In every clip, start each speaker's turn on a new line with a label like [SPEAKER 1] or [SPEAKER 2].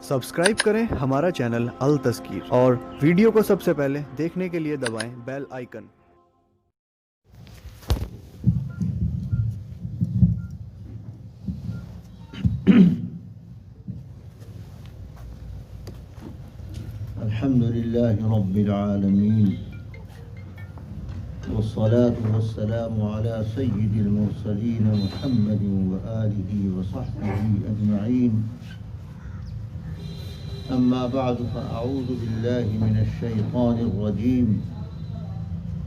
[SPEAKER 1] Subscribe کریں ہمارا channel التذکیر اور ویڈیو کو سب سے پہلے دیکھنے کے لیے دبائیں بیل آئیکن۔
[SPEAKER 2] الحمد لله رب العالمين والصلاة والسلام على سيد المرسلين محمد وآله وصحبه أجمعين. أما بعد فأعوذ بالله من الشيطان الرجيم.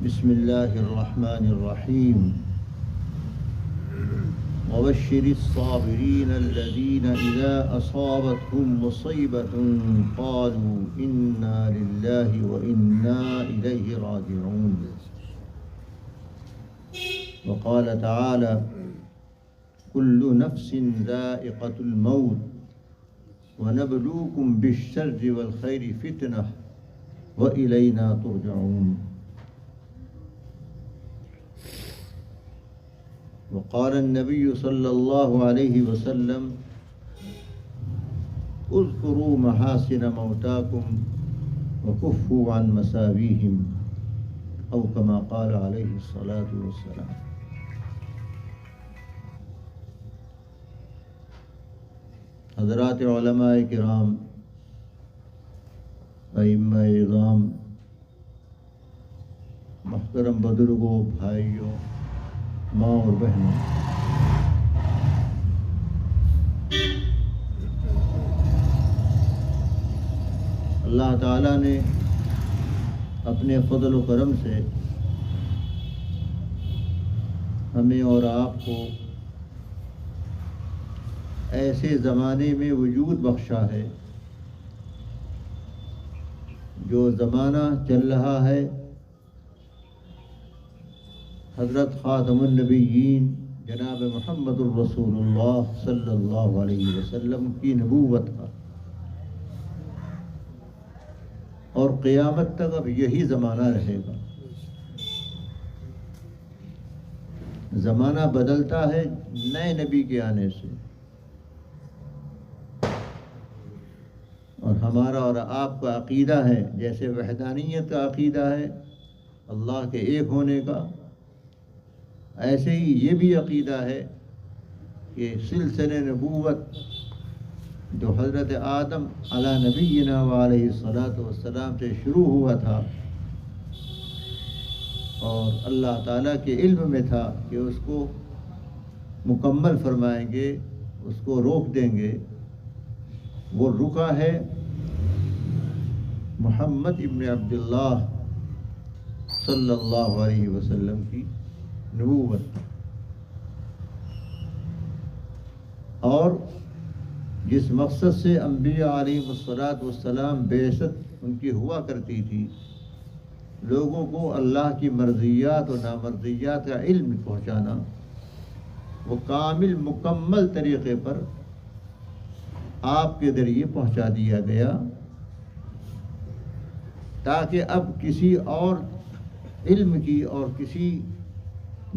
[SPEAKER 2] بسم الله الرحمن الرحيم. وبشر الصابرين الذين إذا أصابتهم مصيبة قالوا إنا لله وإنا إليه راجعون. وقال تعالى كل نفس ذائقة الموت ونبلوكم بالشر والخير فتنة وإلينا ترجعون. وقال النبي صلى الله عليه وسلم اذكروا محاسن موتاكم وكفوا عن مساويهم أو كما قال عليه الصلاة والسلام. حضرات علماء کرام، ائمہ اعظام، محترم بزرگوں، بھائیوں، ماں اور بہنوں، اللہ تعالیٰ نے اپنے فضل و کرم سے ہمیں اور آپ کو ایسے زمانے میں وجود بخشا ہے جو زمانہ چل رہا ہے حضرت خاتم النبیین جناب محمد الرسول اللہ صلی اللہ علیہ وسلم کی نبوت کا، اور قیامت تک اب یہی زمانہ رہے گا. زمانہ بدلتا ہے نئے نبی کے آنے سے، اور ہمارا اور آپ کا عقیدہ ہے جیسے وحدانیت کا عقیدہ ہے اللہ کے ایک ہونے کا، ایسے ہی یہ بھی عقیدہ ہے کہ سلسلہ نبوت جو حضرت آدم علی نبینا وعلیہ الصلاۃ والسلام سے شروع ہوا تھا اور اللہ تعالیٰ کے علم میں تھا کہ اس کو مکمل فرمائیں گے، اس کو روک دیں گے، وہ رکا ہے محمد ابن عبداللہ صلی اللہ علیہ وسلم کی نبوت. اور جس مقصد سے انبیاء علیہ الصلاۃ والسلام بعثت ان کی ہوا کرتی تھی، لوگوں کو اللہ کی مرضیات و نامرضیات کا علم پہنچانا، وہ کامل مکمل طریقے پر آپ کے ذریعے پہنچا دیا گیا، تاکہ اب کسی اور علم کی اور کسی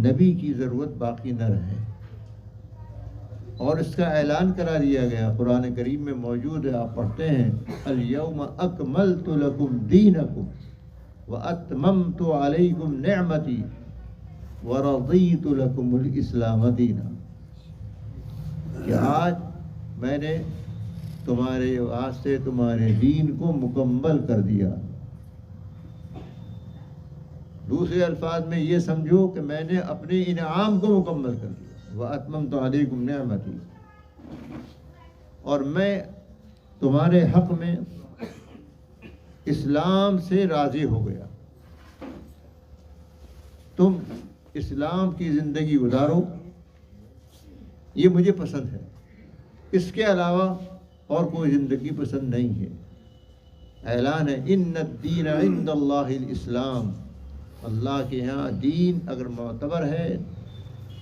[SPEAKER 2] نبی کی ضرورت باقی نہ رہے. اور اس کا اعلان کرا دیا گیا، قرآن کریم میں موجود ہے، آپ پڑھتے ہیں الیوم اکملت لکم دینکم واتممت علیکم نعمتی ورضیت لکم الاسلام دینا، کہ آج میں نے تمہارے واسطے تمہارے دین کو مکمل کر دیا. دوسرے الفاظ میں یہ سمجھو کہ میں نے اپنے انعام کو مکمل کر دیا. وَأَتْمَمْتُ عَلَيْكُمْ نِعْمَتِي، اور میں تمہارے حق میں اسلام سے راضی ہو گیا. تم اسلام کی زندگی گزارو، یہ مجھے پسند ہے، اس کے علاوہ اور کوئی زندگی پسند نہیں ہے. اعلان ہے ان الدین عند اللہ الاسلام، اللہ کے ہاں دین اگر معتبر ہے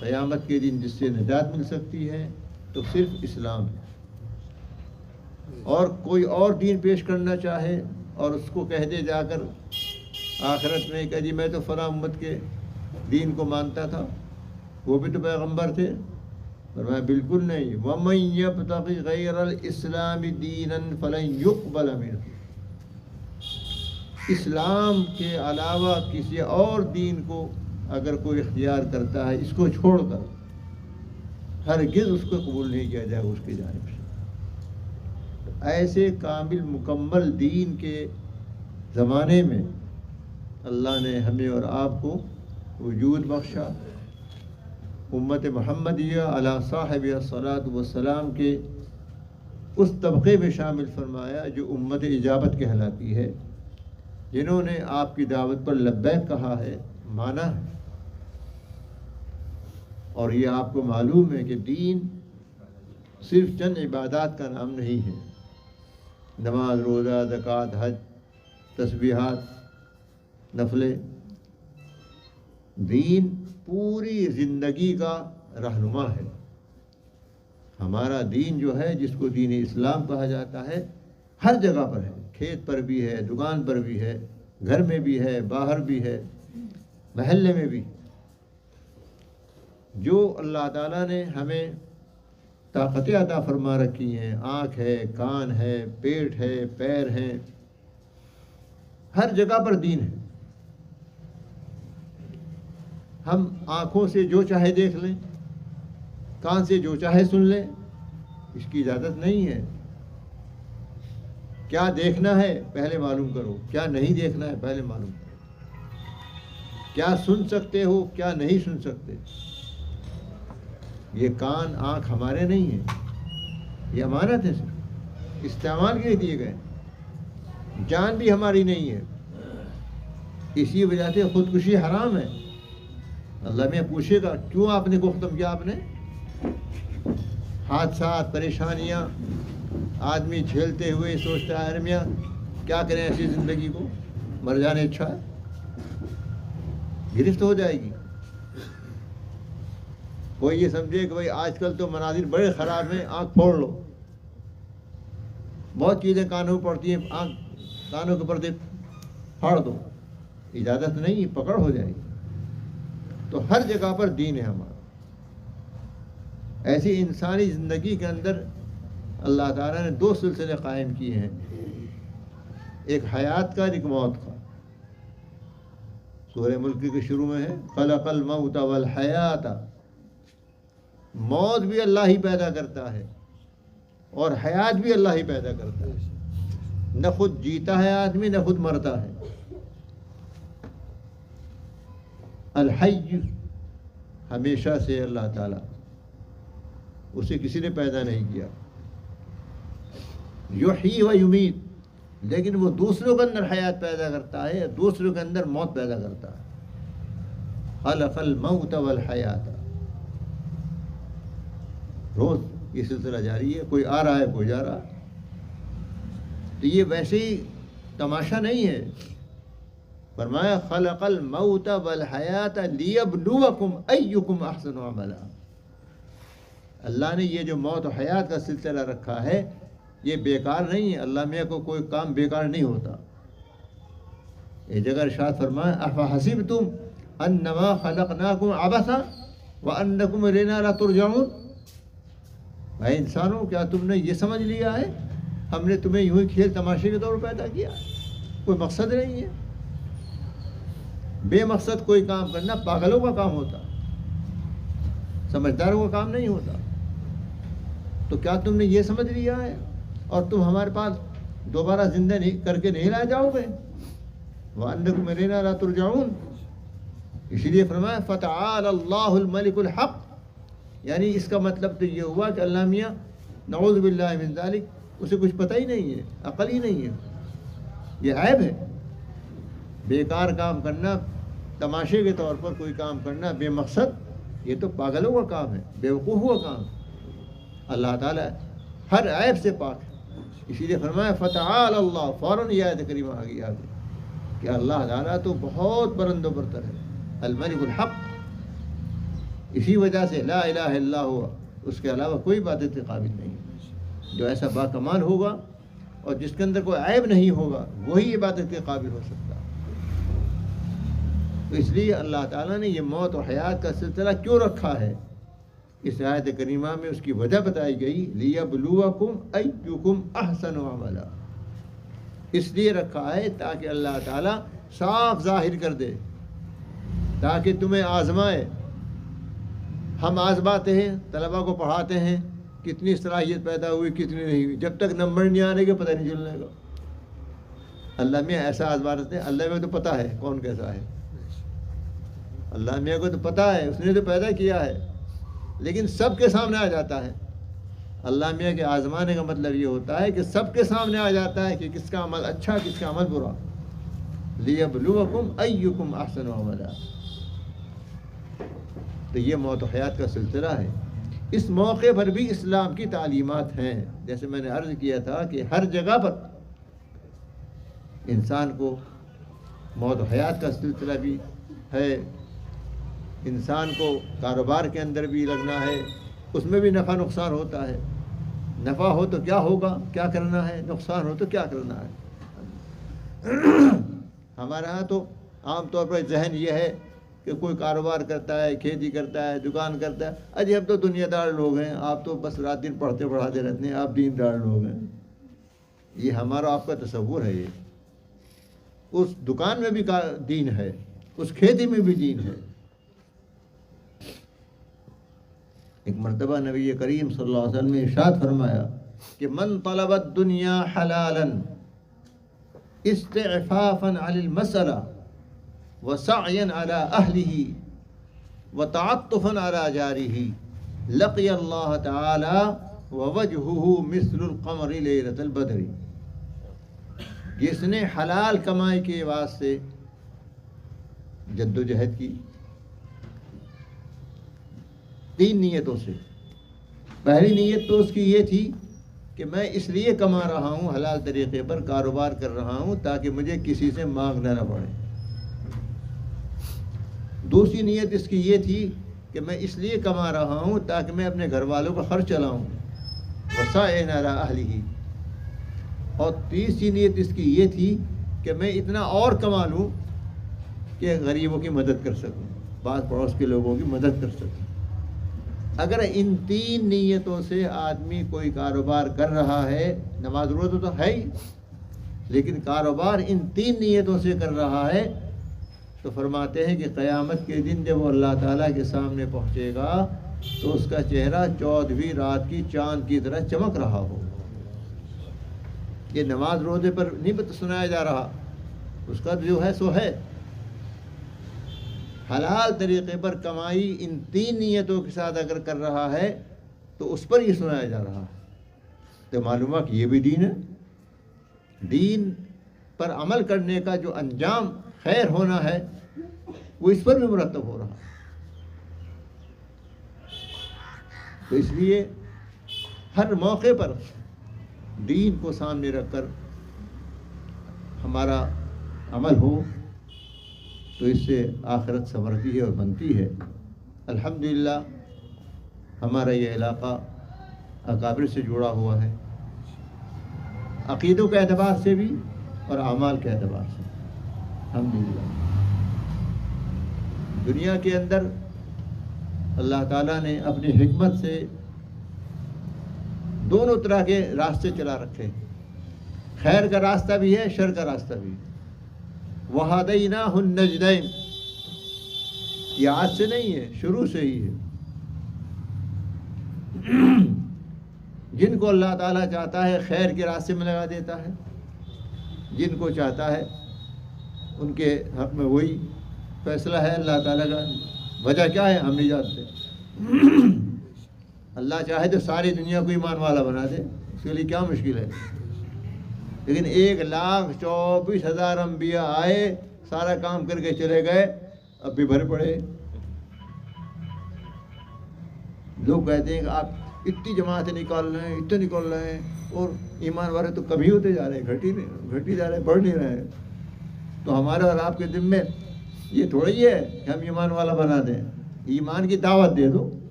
[SPEAKER 2] قیامت کے دن جس سے نجات مل سکتی ہے تو صرف اسلام ہے. اور کوئی اور دین پیش کرنا چاہے اور اس کو کہہ دے جا کر آخرت میں کہ جی میں تو فلاں امت کے دین کو مانتا تھا، وہ بھی تو پیغمبر تھے، فرمایا بالکل نہیں، وَمَن يَبْتَغِ غَيْرَ الْإِسْلَامِ دِينًا فَلَن يُقْبَلَ مِنْهُ، اسلام کے علاوہ کسی اور دین کو اگر کوئی اختیار کرتا ہے، اس کو چھوڑ کر، ہرگز اس کو قبول نہیں کیا جائے گا اس کی جانب سے۔ ایسے کامل مکمل دین کے زمانے میں اللہ نے ہمیں اور آپ کو وجود بخشا، امت محمدیہ علی صاحب الصلاۃ والسلام کے اس طبقے میں شامل فرمایا جو امت اجابت کہلاتی ہے، جنہوں نے آپ کی دعوت پر لبیک کہا ہے، مانا ہے۔ اور یہ آپ کو معلوم ہے کہ دین صرف چند عبادات کا نام نہیں ہے، نماز، روزہ، زکوٰۃ، حج، تسبیحات، نفلیں۔ دین پوری زندگی کا رہنما ہے۔ ہمارا دین جو ہے، جس کو دین اسلام کہا جاتا ہے، ہر جگہ پر ہے، کھیت پر بھی ہے، دکان پر بھی ہے، گھر میں بھی ہے، باہر بھی ہے، محلے میں بھی۔ جو اللہ تعالیٰ نے ہمیں طاقتیں عطا فرما رکھی ہیں، آنکھ ہے، کان ہے، پیٹ ہے، پیر ہیں، ہر جگہ پر دین ہے۔ ہم آنکھوں سے جو چاہے دیکھ لیں، کان سے جو چاہے سن لیں، اس کی اجازت نہیں ہے۔ کیا دیکھنا ہے پہلے معلوم کرو، کیا نہیں دیکھنا ہے پہلے معلوم کرو، کیا سن سکتے ہو، کیا نہیں سن سکتے۔ یہ کان، آنکھ ہمارے نہیں ہیں، یہ امانت ہے، صرف استعمال کے لیے دیے گئے۔ جان بھی ہماری نہیں ہے، اسی وجہ سے خودکشی حرام ہے۔ اللہ میں پوچھے گا کیوں آپ نے کو ختم کیا؟ آپ نے حادثات، پریشانیاں آدمی جھیلتے ہوئے سوچتا ہے میاں کیا کریں ایسی زندگی کو، مر جانے اچھا ہے، گرفت ہو جائے گی۔ کوئی یہ سمجھے کہ بھائی آج کل تو مناظر بڑے خراب ہیں، آنکھ پھوڑ لو، بہت چیزیں کانوں میں پڑتی ہیں، کانوں کے پردے پھاڑ دو، اجازت نہیں، پکڑ ہو جائے گی۔ تو ہر جگہ پر دین ہے ہمارا۔ ایسی انسانی زندگی کے اندر اللہ تعالیٰ نے دو سلسلے قائم کیے ہیں، ایک حیات کا، ایک موت کا۔ سورہ ملک کے شروع میں ہے خلق الموت والحیات، موت بھی اللہ ہی پیدا کرتا ہے اور حیات بھی اللہ ہی پیدا کرتا ہے۔ نہ خود جیتا ہے آدمی، نہ خود مرتا ہے۔ الحی ہمیشہ سے اللہ تعالیٰ، اسے کسی نے پیدا نہیں کیا۔ یحیی و یمیت، لیکن وہ دوسروں کے اندر حیات پیدا کرتا ہے، دوسروں کے اندر موت پیدا کرتا ہے۔ خلق الموت والحیات، روز یہ سلسلہ جاری ہے، کوئی آ رہا ہے، کوئی جا رہا ہے۔ تو یہ ویسے ہی تماشا نہیں ہے۔ فرمایا خلق الموت والحیات لیبلوکم ایکم احسن عملا۔ اللہ نے یہ جو موت و حیات کا سلسلہ رکھا ہے، یہ بیکار نہیں ہے۔ اللہ میاں کو کوئی کام بیکار نہیں ہوتا۔ ایک جگہ ارشاد فرمایا افحسبتم انما خلقناکم عبثا وانکم الینا لا ترجعون، اے انسانوں کیا تم نے یہ سمجھ لیا ہے ہم نے تمہیں یوں ہی کھیل تماشے کے طور پر پیدا کیا، کوئی مقصد نہیں ہے۔ بے مقصد کوئی کام کرنا پاگلوں کا کام ہوتا، سمجھداروں کا کام نہیں ہوتا۔ تو کیا تم نے یہ سمجھ لیا ہے اور تم ہمارے پاس دوبارہ زندہ نہیں کر کے نہیں لائے جاؤ گے؟ وَأَنَّكُمْ إِلَيْنَا لَا تُرْجَعُونَ۔ اسی لیے فرمایا فَتَعَالَى اللَّهُ الْمَلِكُ الْحَقُّ، یعنی اس کا مطلب تو یہ ہوا کہ اللہ میاں نعوذ باللہ من ذالک اسے کچھ پتہ ہی نہیں ہے، عقل ہی نہیں ہے۔ یہ عیب ہے، بیکار کام کرنا، تماشے کے طور پر کوئی کام کرنا بے مقصد، یہ تو پاگلوں کا کام ہے، بیوقوفوں کا کام ہے۔ اللہ تعالیٰ ہر عیب سے پاک ہے۔ اسی لیے فرمایا فتعال اللہ، فوراً یہ آیت کریمہ آ گئی آگے کہ اللہ تعالیٰ تو بہت بلند و برتر ہے، الملک الحق۔ اسی وجہ سے لا الہ الا ہوا، اس کے علاوہ کوئی عبادت کے قابل نہیں۔ جو ایسا باکمال ہوگا اور جس کے اندر کوئی عیب نہیں ہوگا، وہی عبادت کے قابل ہو سکتا ہے۔ تو اس لیے اللہ تعالیٰ نے یہ موت و حیات کا سلسلہ کیوں رکھا ہے؟ اس آیت کریمہ میں اس کی وجہ بتائی گئی، لیبلوکم ایکم احسن عملا، اس لیے رکھا ہے تاکہ اللہ تعالیٰ صاف ظاہر کر دے، تاکہ تمہیں آزمائے۔ ہم آزماتے ہیں، طلباء کو پڑھاتے ہیں، کتنی صلاحیت پیدا ہوئی کتنی نہیں ہوئی، جب تک نمبر نہیں آنے کے پتہ نہیں چلنے گا۔ اللہ میاں ایسا آزماتے ہیں، اللہ میاں کو تو پتہ ہے کون کیسا ہے، اللہ میاں کو تو پتہ ہے، اس نے تو پیدا کیا ہے، لیکن سب کے سامنے آ جاتا ہے۔ اللہ میاں کے آزمانے کا مطلب یہ ہوتا ہے کہ سب کے سامنے آ جاتا ہے کہ کس کا عمل اچھا کس کا عمل برا۔ لیبلوکم ایکم احسن عملا، تو یہ موت و حیات کا سلسلہ ہے۔ اس موقع پر بھی اسلام کی تعلیمات ہیں، جیسے میں نے عرض کیا تھا کہ ہر جگہ پر انسان کو موت و حیات کا سلسلہ بھی ہے، انسان کو کاروبار کے اندر بھی لگنا ہے، اس میں بھی نفع نقصان ہوتا ہے، نفع ہو تو کیا ہوگا کیا کرنا ہے، نقصان ہو تو کیا کرنا ہے۔ ہمارے ہاں تو عام طور پر ذہن یہ ہے کہ کوئی کاروبار کرتا ہے، کھیتی کرتا ہے، دکان کرتا ہے، اجی ہم تو دنیا دار لوگ ہیں، آپ تو بس رات دن پڑھتے پڑھاتے رہتے ہیں، آپ دین دار لوگ ہیں۔ یہ ہمارا آپ کا تصور ہے۔ یہ اس دکان میں بھی دین ہے، اس کھیتی میں بھی دین ہے۔ ایک مرتبہ نبی کریم صلی اللہ علیہ وسلم نے ارشاد فرمایا کہ من طلب الدنیا حلالا استعفافا عن المسألہ وسعیا علی اہلہ وتعطفا علی جارہ لقی اللہ تعالی ووجہہ مثل القمر لیلۃ البدر، جس نے حلال کمائی کے واسطے جد و جہد کی تین نیتوں سے۔ پہلی نیت تو اس کی یہ تھی کہ میں اس لیے کما رہا ہوں، حلال طریقے پر کاروبار کر رہا ہوں تاکہ مجھے کسی سے مانگنا نہ پڑے۔ دوسری نیت اس کی یہ تھی کہ میں اس لیے کما رہا ہوں تاکہ میں اپنے گھر والوں کا خرچ چلاؤں، وسائن علی اہلہ۔ اور تیسری نیت اس کی یہ تھی کہ میں اتنا اور کما لوں کہ غریبوں کی مدد کر سکوں، پاس پڑوس کے لوگوں کی مدد کر سکوں۔ اگر ان تین نیتوں سے آدمی کوئی کاروبار کر رہا ہے، نماز روزہ تو ہے ہی، لیکن کاروبار ان تین نیتوں سے کر رہا ہے، تو فرماتے ہیں کہ قیامت کے دن جب وہ اللہ تعالیٰ کے سامنے پہنچے گا تو اس کا چہرہ 14ویں رات کی چاند کی طرح چمک رہا ہو۔ یہ نماز روزے پر نہیں سنایا جا رہا، اس کا جو ہے سو ہے۔ حلال طریقے پر کمائی ان تین نیتوں کے ساتھ اگر کر رہا ہے تو اس پر یہ سنایا جا رہا ہے، تو معلوم ہے کہ یہ بھی دین ہے۔ دین پر عمل کرنے کا جو انجام خیر ہونا ہے وہ اس پر بھی مرتب ہو رہا۔ تو اس لیے ہر موقع پر دین کو سامنے رکھ کر ہمارا عمل ہو تو اس سے آخرت سنورتی ہے اور بنتی ہے۔ الحمدللہ ہمارا یہ علاقہ اکابر سے جڑا ہوا ہے، عقیدوں کے اعتبار سے بھی اور اعمال کے اعتبار سے۔ الحمدللہ دنیا کے اندر اللہ تعالیٰ نے اپنی حکمت سے دونوں طرح کے راستے چلا رکھے، خیر کا راستہ بھی ہے، شر کا راستہ بھی۔ وَهَدَيْنَاهُ النَّجْدَيْنِ، یہ آج سے نہیں ہے، شروع سے ہی ہے۔ جن کو اللہ تعالیٰ چاہتا ہے خیر کے راستے میں لگا دیتا ہے، جن کو چاہتا ہے ان کے حق میں وہی فیصلہ ہے اللہ تعالیٰ کا۔ وجہ کیا ہے ہم نہیں جانتے۔ اللہ چاہے تو ساری دنیا کو ایمان والا بنا دے، اس کے لیے کیا مشکل ہے، لیکن 1,24,000 انبیاء آئے، سارا کام کر کے چلے گئے، اب بھی بھر پڑے۔ لوگ کہتے ہیں کہ آپ اتنی جماعتیں نکال رہے ہیں، اتنے نکال رہے ہیں، اور ایمان والے تو کم ہی ہوتے جا رہے ہیں، گھٹ ہی جا رہے ہیں، بڑھ نہیں رہے ہیں۔ تو ہمارے اور آپ کے دل میں یہ تھوڑی ہے کہ ہم ایمان والا بنا دیں۔ ایمان کی دعوت دے دو،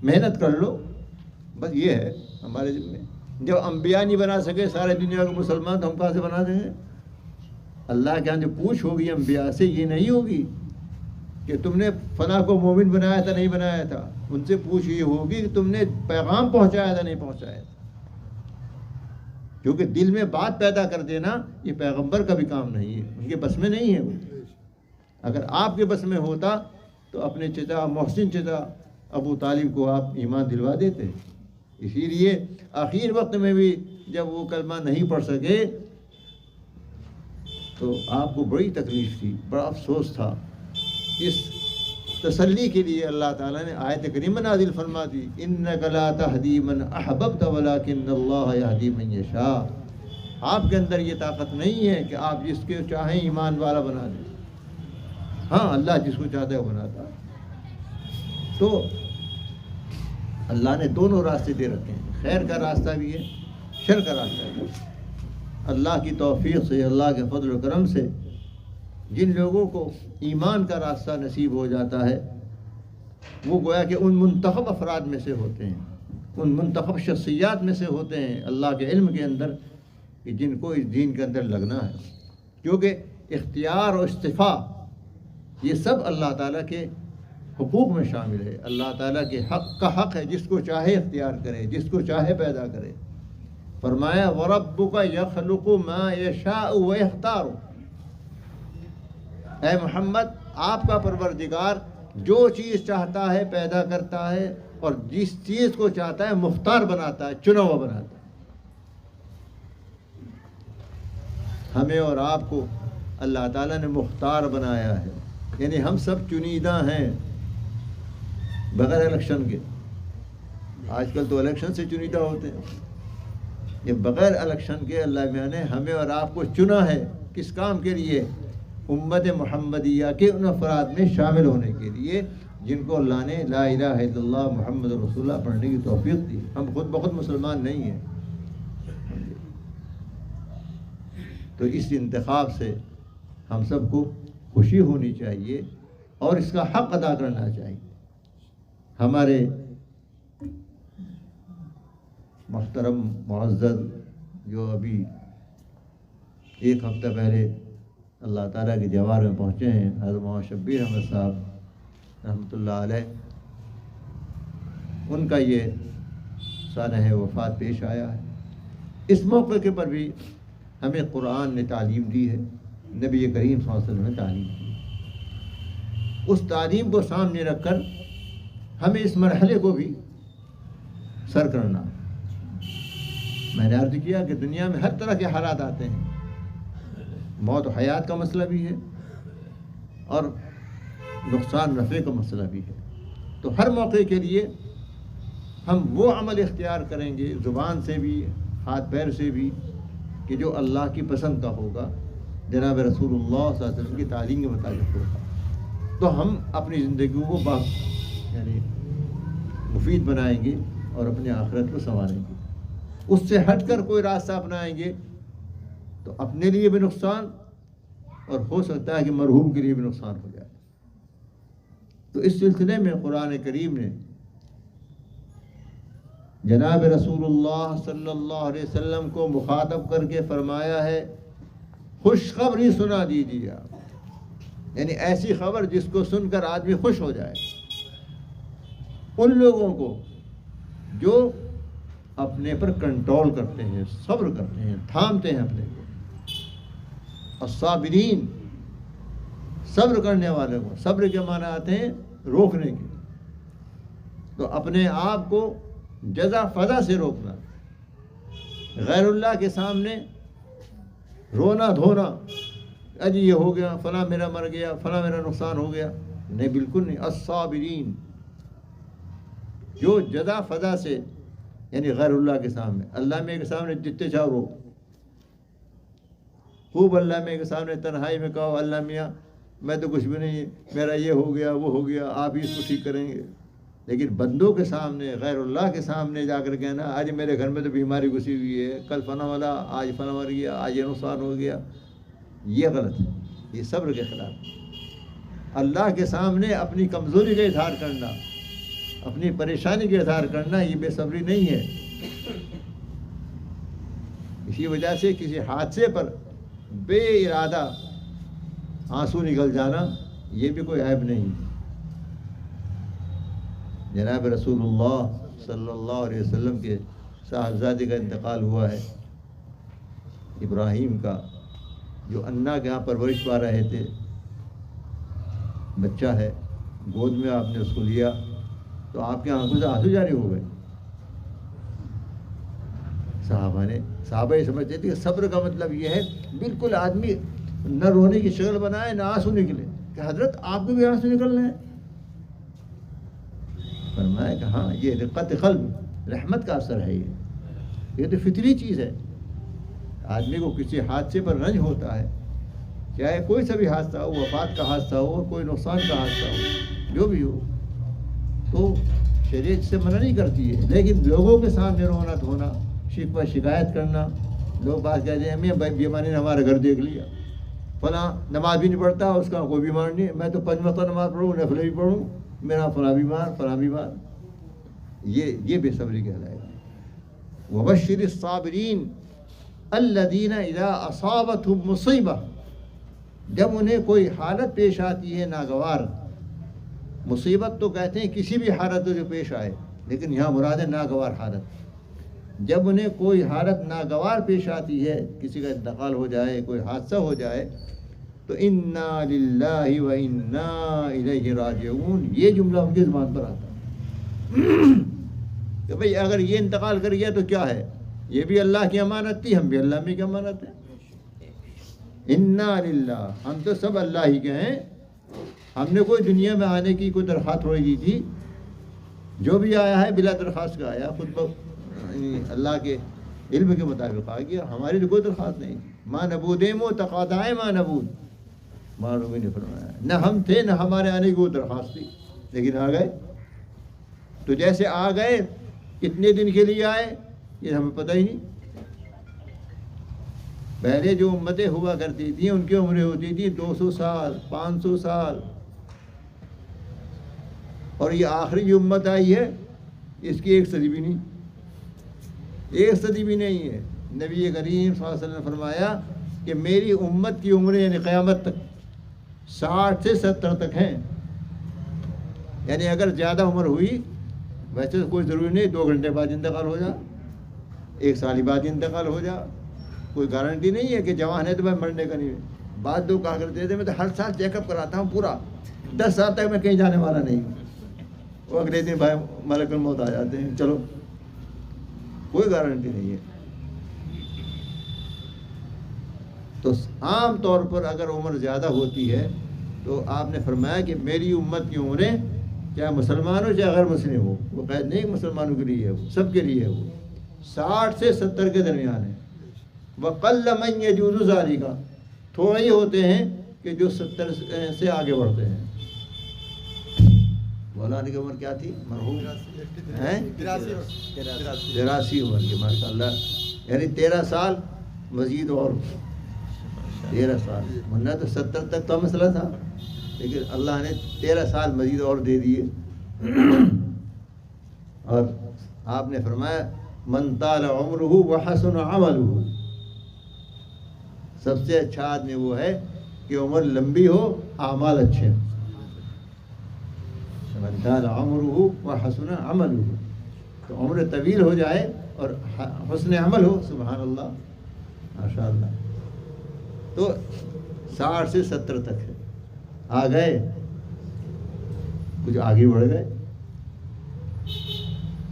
[SPEAKER 2] محنت کر لو، بس یہ ہے ہمارے دل میں۔ جب انبیاء نہیں بنا سکے سارے دنیا کو مسلمان، تو ہم کہاں سے بنا دیں گے؟ اللہ کے ہاں جو پوچھ ہوگی انبیاء سے یہ نہیں ہوگی کہ تم نے فلاں کو مومن بنایا تھا نہیں بنایا تھا، ان سے پوچھ یہ ہوگی کہ تم نے پیغام پہنچایا تھا نہیں پہنچایا تھا. کیونکہ دل میں بات پیدا کر دینا یہ پیغمبر کا بھی کام نہیں ہے، ان کے بس میں نہیں ہے وہ. اگر آپ کے بس میں ہوتا تو اپنے چچا محسن چچا ابو طالب کو آپ ایمان دلوا دیتے. اسی لیے آخر وقت میں بھی جب وہ کلمہ نہیں پڑھ سکے تو آپ کو بڑی تکلیف تھی، بڑا افسوس تھا. اس تسلی کے لیے اللہ تعالیٰ نے آیت کریمہ نازل فرما دی، اِنَّكَ لَا تَهْدِي مَنْ أَحْبَبْتَ وَلَكِنَّ اللَّهَ يَهْدِي مَنْ يَشَاءُ. آپ کے اندر یہ طاقت نہیں ہے کہ آپ جس کے چاہیں ایمان والا بنا دیں. ہاں اللہ جس کو چاہتا ہے وہ بناتا. تو اللہ نے دونوں راستے دے رکھے ہیں، خیر کا راستہ بھی ہے، شر کا راستہ بھی ہے. اللہ کی توفیق سے، اللہ کے فضل و کرم سے جن لوگوں کو ایمان کا راستہ نصیب ہو جاتا ہے وہ گویا کہ ان منتخب افراد میں سے ہوتے ہیں، ان منتخب شخصیات میں سے ہوتے ہیں اللہ کے علم کے اندر کہ جن کو اس دین کے اندر لگنا ہے. کیونکہ اختیار و استفاء یہ سب اللہ تعالیٰ کے حقوق میں شامل ہے. اللہ تعالیٰ کے حق کا حق ہے، جس کو چاہے اختیار کرے، جس کو چاہے پیدا کرے. فرمایا وَرَبُّكَ يَخْلُقُ مَا يَشَاءُ وَيَخْتَارُ. اے محمد آپ کا پروردگار جو چیز چاہتا ہے پیدا کرتا ہے، اور جس چیز کو چاہتا ہے مختار بناتا ہے، چنا ہوا بناتا ہے. ہمیں اور آپ کو اللہ تعالیٰ نے مختار بنایا ہے، یعنی ہم سب چنیدہ ہیں بغیر الیکشن کے. آج کل تو الیکشن سے چنیدہ ہوتے ہیں، یہ بغیر الیکشن کے اللہ میاں نے ہمیں اور آپ کو چنا ہے. کس کام کے لیے؟ امت محمدیہ کے ان افراد میں شامل ہونے کے لیے جن کو اللہ نے لا الہ الا اللہ محمد رسول اللہ پڑھنے کی توفیق دی. ہم خود بخود مسلمان نہیں ہیں. تو اس انتخاب سے ہم سب کو خوشی ہونی چاہیے اور اس کا حق ادا کرنا چاہیے. ہمارے محترم معزز جو ابھی ایک ہفتہ پہلے اللہ تعالیٰ کے جوار میں پہنچے ہیں، حضرت مولانا شبیر احمد صاحب رحمۃ اللہ علیہ، ان کا یہ سانحہ وفات پیش آیا ہے. اس موقع کے پر بھی ہمیں قرآن نے تعلیم دی ہے، نبی کریم صلی اللہ علیہ وسلم نے تعلیم دی. اس تعلیم کو سامنے رکھ کر ہمیں اس مرحلے کو بھی سر کرنا. میں نے عرض کیا کہ دنیا میں ہر طرح کے حالات آتے ہیں، موت و حیات کا مسئلہ بھی ہے اور نقصان نفع کا مسئلہ بھی ہے. تو ہر موقع کے لیے ہم وہ عمل اختیار کریں گے، زبان سے بھی ہاتھ پیر سے بھی، کہ جو اللہ کی پسند کا ہوگا، جناب رسول اللہ صلی اللہ علیہ وسلم کی تعلیم کے مطابق ہوگا. تو ہم اپنی زندگی کو یعنی مفید بنائیں گے اور اپنے آخرت کو سنواریں گے. اس سے ہٹ کر کوئی راستہ اپنائیں گے تو اپنے لیے بھی نقصان، اور ہو سکتا ہے کہ مرحوم کے لیے بھی نقصان ہو جائے. تو اس سلسلے میں قرآن کریم نے جناب رسول اللہ صلی اللہ علیہ وسلم کو مخاطب کر کے فرمایا ہے خوشخبری سنا دیجیے آپ، یعنی ایسی خبر جس کو سن کر آدمی خوش ہو جائے. ان لوگوں کو جو اپنے پر کنٹرول کرتے ہیں، صبر کرتے ہیں، تھامتے ہیں اپنے کو. الصابرین، صبر کرنے والے کو. صبر کے معنی آتے ہیں روکنے کے. تو اپنے آپ کو جزا فضا سے روکنا، غیر اللہ کے سامنے رونا دھونا، اجی یہ ہو گیا، فلاں میرا مر گیا، فلاں میرا نقصان ہو گیا، نہیں، بالکل نہیں. الصابرین، جو جزا فضا سے، یعنی غیر اللہ کے سامنے. اللہ میں کے سامنے جتنے چاہو رو، خوب اللہ میں کے سامنے تنہائی میں کہو اللہ میاں میں تو کچھ بھی نہیں، میرا یہ ہو گیا وہ ہو گیا، آپ ہی اس کو ٹھیک کریں گے. لیکن بندوں کے سامنے، غیر اللہ کے سامنے جا کر کہنا آج میرے گھر میں تو بیماری گھسی ہوئی ہے، کل فلاں والا، آج فلاں مر گیا، آج یہ نقصان ہو گیا، یہ غلط ہے. یہ صبر کے خلاف. اللہ کے سامنے اپنی کمزوری کا اظہار کرنا، اپنی پریشانی کا اظہار کرنا، یہ بے صبری نہیں ہے. اسی وجہ سے کسی حادثے پر بے ارادہ آنسو نکل جانا یہ بھی کوئی عیب نہیں. جناب رسول اللہ صلی اللہ علیہ وسلم کے صاحبزادے کا انتقال ہوا ہے، ابراہیم کا، جو انا کے یہاں پرورش پا رہے تھے. بچہ ہے، گود میں آپ نے اس کو لیا تو آپ کی آنکھوں سے آنسو جاری ہو گئے. صحابہ یہ سمجھتے تھے کہ صبر کا مطلب یہ ہے بالکل آدمی نہ رونے کی شکل بنائے نہ آنسو نکلے، کہ حضرت آپ کو بھی آنسو نکلنا ہے. فرمایا کہ ہاں یہ رقت قلب، رحمت کا اثر ہے. یہ تو فطری چیز ہے. آدمی کو کسی حادثے پر رنج ہوتا ہے، چاہے کوئی سا بھی حادثہ ہو، وفات کا حادثہ ہو، کوئی نقصان کا حادثہ ہو، جو بھی ہو، تو شریعت سے منع نہیں کرتی ہے. لیکن لوگوں کے سامنے رونا دھونا، شکوہ شکایت کرنا، لوگ بات کہتے ہیں میں بیماری نے ہمارا گھر دیکھ لیا، فلاں نماز بھی نہیں پڑھتا، اس کا کوئی بیمار نہیں، میں تو 5 وقت نماز پڑھوں، نفلیں بھی پڑھوں، میرا فلاں بیمار. یہ بے صبری کہلائے گا. وبشر الصابرین الذین اذا اصابتهم مصیبہ، جب انہیں کوئی حالت پیش آتی ہے ناگوار. مصیبت تو کہتے ہیں کسی بھی حالت جو پیش آئے، لیکن یہاں مراد ہے ناگوار حالت. جب انہیں کوئی حالت ناگوار پیش آتی ہے، کسی کا انتقال ہو جائے، کوئی حادثہ ہو جائے، تو انا للہ و انا الیہ راجعون، یہ جملہ ان کی زبان پر آتا ہے کہ بھئی اگر یہ انتقال کر گیا تو کیا ہے، یہ بھی اللہ کی امانت تھی، ہم بھی اللہ میں کی امانت ہے. انا للہ، ہم تو سب اللہ ہی کے ہیں. ہم نے کوئی دنیا میں آنے کی کوئی درخواست تھوڑی دی تھی. جو بھی آیا ہے بلا درخواست کا آیا، خود اللہ کے علم کے مطابق آ گیا. ہماری تو کوئی درخواست نہیں. ماں نبودیم و تقاضائے ماں نبود، معلوم نے فرمایا نہ ہم تھے نہ ہمارے آنے کی کوئی درخواست تھی، لیکن آ گئے. تو جیسے آ گئے، کتنے دن کے لیے آئے یہ ہمیں پتہ ہی نہیں. پہلے جو امتیں ہوا کرتی تھیں ان کی عمریں ہوتی تھی 200 سال 500 سال، اور یہ آخری جو امت آئی ہے اس کی 1 صدی بھی نہیں، 1 صدی بھی نہیں ہے. نبی کریم صلی اللہ علیہ وسلم نے فرمایا کہ میری امت کی عمریں یعنی قیامت تک 60 سے 70 تک ہیں. یعنی اگر زیادہ عمر ہوئی، ویسے تو کوئی ضروری نہیں 2 گھنٹے بعد انتقال ہو جا، 1 سال بعد انتقال ہو جا، کوئی گارنٹی نہیں ہے کہ جوان ہے تو میں مرنے کا نہیں. بعض لوگ کہا کرتے تھے میں تو ہر سال چیک اپ کراتا ہوں پورا، 10 سال تک میں کہیں جانے والا نہیں ہوں. وہ اگلے دن بھائی ملک الموت آ جاتے ہیں. چلو کوئی گارنٹی نہیں ہے. تو عام طور پر اگر عمر زیادہ ہوتی ہے تو آپ نے فرمایا کہ میری امت کی عمریں چاہے مسلمان ہو چاہے غیر مسلم ہو، وہ قید نہیں مسلمانوں کے لیے ہے، وہ سب کے لیے ہے، وہ 60 سے 70 کے درمیان ہے. وَقَلَّ مَنْ يَجُوزُ ذَلِكَ، تھوڑے ہی ہوتے ہیں کہ جو 70 سے آگے بڑھتے ہیں. مولانا کی عمر کیا تھی مرحوم؟ 83 عمر کی، ماشاء اللہ. یعنی 13 سال مزید اور 13 سال، ورنہ تو 70 تک کا مسئلہ تھا، لیکن اللہ نے 13 سال مزید اور دے دیے. اور آپ نے فرمایا من طال عمرہ وحسن عملہ، سب سے اچھا آدمی وہ ہے کہ عمر لمبی ہو، اعمال اچھے. من طال عمرہ وحسن عملہ، تو عمر طویل ہو جائے اور حسن عمل ہو، سبحان اللہ ماشاء اللہ. تو 60 سے 70 تک ہے. آ گئے کچھ آگے بڑھ گئے،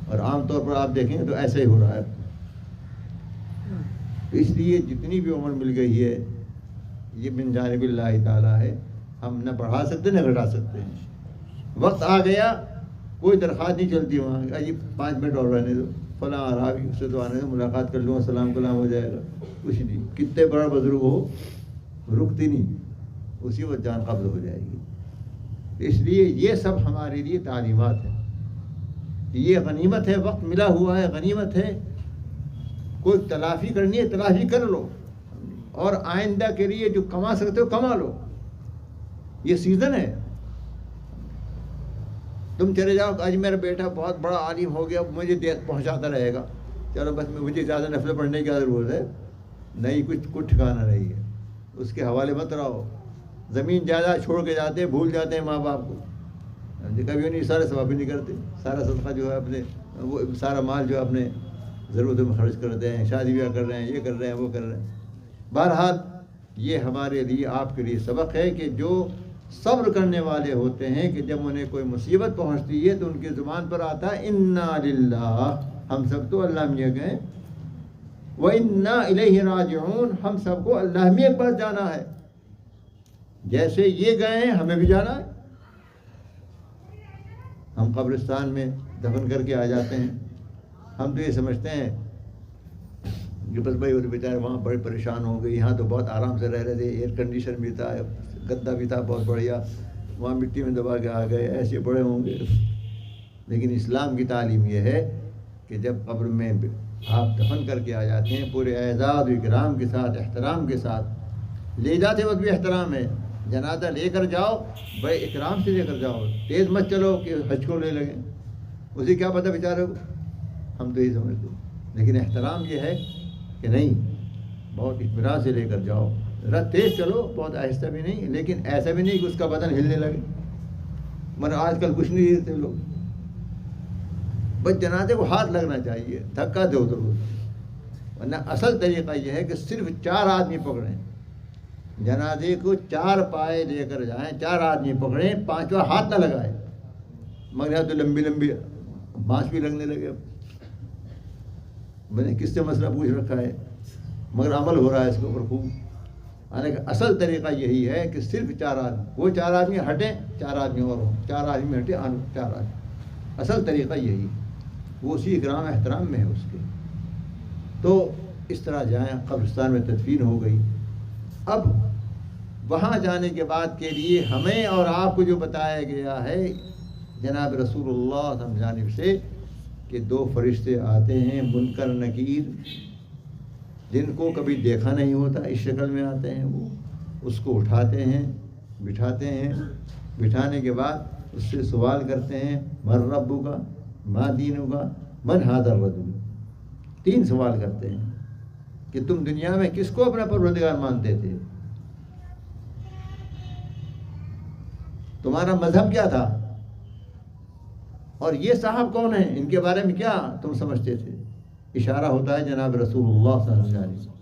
[SPEAKER 2] اور عام طور پر آپ دیکھیں تو ایسا ہی ہو رہا ہے. اس لیے جتنی بھی عمر مل گئی ہے یہ من جانب اللہ تعالیٰ ہے. ہم نہ بڑھا سکتے نہ گھٹا سکتے ہیں. وقت آ گیا، کوئی درخواست نہیں چلتی وہاں، جی 5 منٹ اور رہنے دو، فلاں آ رہا بھی، اس سے تو آنے دو، ملاقات کر لوں، سلام کلام ہو جائے گا. کچھ نہیں، کتنے بڑا بزرگ ہو رکتی نہیں، اسی وقت جان قبض ہو جائے گی. اس لیے یہ سب ہمارے لیے تعلیمات ہیں. یہ غنیمت ہے، وقت ملا ہوا ہے، غنیمت ہے. کوئی تلافی کرنی ہے تلافی کر لو، اور آئندہ کے لیے جو کما سکتے ہو کما لو. یہ سیزن ہے. تم چلے جاؤ آج میرا بیٹا بہت بڑا عالم ہو گیا، مجھے دیت پہنچاتا رہے گا، چلو بس مجھے زیادہ نفل پڑھنے کی ضرورت ہے. نہیں، کچھ ٹھکانا نہیں ہے. اس کے حوالے مت رہو. زمین جائیداد چھوڑ کے جاتے ہیں، بھول جاتے ہیں ماں باپ کو، کبھی نہیں سارے ثواب بھی نہیں کرتے، سارا صدقہ جو ہے اپنے وہ سارا مال جو ہے اپنے ضرورتوں میں خرچ کرتے ہیں، شادی بیاہ کر رہے ہیں، یہ کر رہے ہیں، وہ کر رہے ہیں۔ بہرحال یہ ہمارے لیے آپ کے لیے سبق ہے کہ جو صبر کرنے والے ہوتے ہیں کہ جب انہیں کوئی مصیبت پہنچتی ہے تو ان کی زبان پر آتا ہے انا للہ، ہم سب تو اللہ میاں گئے، وَإِنَّا إِلَيْهِ رَاجِعُونَ، ہم سب کو اللہ میاں کے پاس جانا ہے، جیسے یہ گئے ہیں ہمیں بھی جانا ہے۔ ہم قبرستان میں دفن کر کے آ جاتے ہیں، ہم تو یہ سمجھتے ہیں کہ بس بھائی وہ بیچارے وہاں بڑے پریشان ہو گئے، یہاں تو بہت آرام سے رہ رہے تھے، ایئر کنڈیشن بھی تھا، گدا بھی تھا بہت بڑھیا، وہاں مٹی میں دبا کے آ گئے، ایسے بڑے ہوں گے۔ لیکن اسلام کی تعلیم یہ ہے کہ جب قبر میں آپ دفن کر کے آ جاتے ہیں پورے اعزاز و اکرام کے ساتھ، احترام کے ساتھ، لے جاتے وقت بھی احترام ہے، جنازہ لے کر جاؤ بڑے اکرام سے لے کر جاؤ، تیز مت چلو کہ حج کو لے لگیں، اسے کیا پتہ بیچارے کو، ہم تو یہی سمجھتے ہیں۔ لیکن احترام یہ ہے کہ نہیں، بہت اطمینان سے لے کر جاؤ، ذرا تیز چلو، بہت آہستہ بھی نہیں، لیکن ایسا بھی نہیں کہ اس کا بدن ہلنے لگے، مگر آج کل کچھ نہیں دیتے لوگ، بس جنازے کو ہاتھ لگنا چاہیے، دھکا دو ضرور، ورنہ اصل طریقہ یہ ہے کہ صرف 4 آدمی پکڑیں، جنازے کو 4 پائے لے کر جائیں، 4 آدمی پکڑیں، 5واں ہاتھ نہ لگائے، مگر یہاں تو لمبی لمبی بانس بھی لگنے لگے، میں نے کس سے مسئلہ پوچھ رکھا ہے، مگر عمل ہو رہا ہے اس کے اوپر خوب۔ حالانکہ اصل طریقہ یہی ہے کہ صرف 4 آدمی، وہ 4 آدمی ہٹیں، 4 آدمی اور ہوں، 4 آدمی ہٹیں، 4 آدمی، اصل طریقہ یہی، وہ اسی اکرام احترام میں ہے اس کے۔ تو اس طرح جائیں، قبرستان میں تدفین ہو گئی۔ اب وہاں جانے کے بعد کے لیے ہمیں اور آپ کو جو بتایا گیا ہے جناب رسول اللہ صلی اللہ علیہ وسلم جانب سے کہ 2 فرشتے آتے ہیں منکر نکیر، جن کو کبھی دیکھا نہیں ہوتا، اس شکل میں آتے ہیں، وہ اس کو اٹھاتے ہیں، بٹھاتے ہیں، بٹھانے کے بعد اس سے سوال کرتے ہیں من ربک، ما دینک، من ھذا الرجل، 3 سوال کرتے ہیں کہ تم دنیا میں کس کو اپنا پروردگار مانتے تھے، تمہارا مذہب کیا تھا، اور یہ صاحب کون ہیں، ان کے بارے میں کیا تم سمجھتے تھے۔ اشارہ ہوتا ہے جناب رسول اللہ صلی اللہ علیہ وسلم۔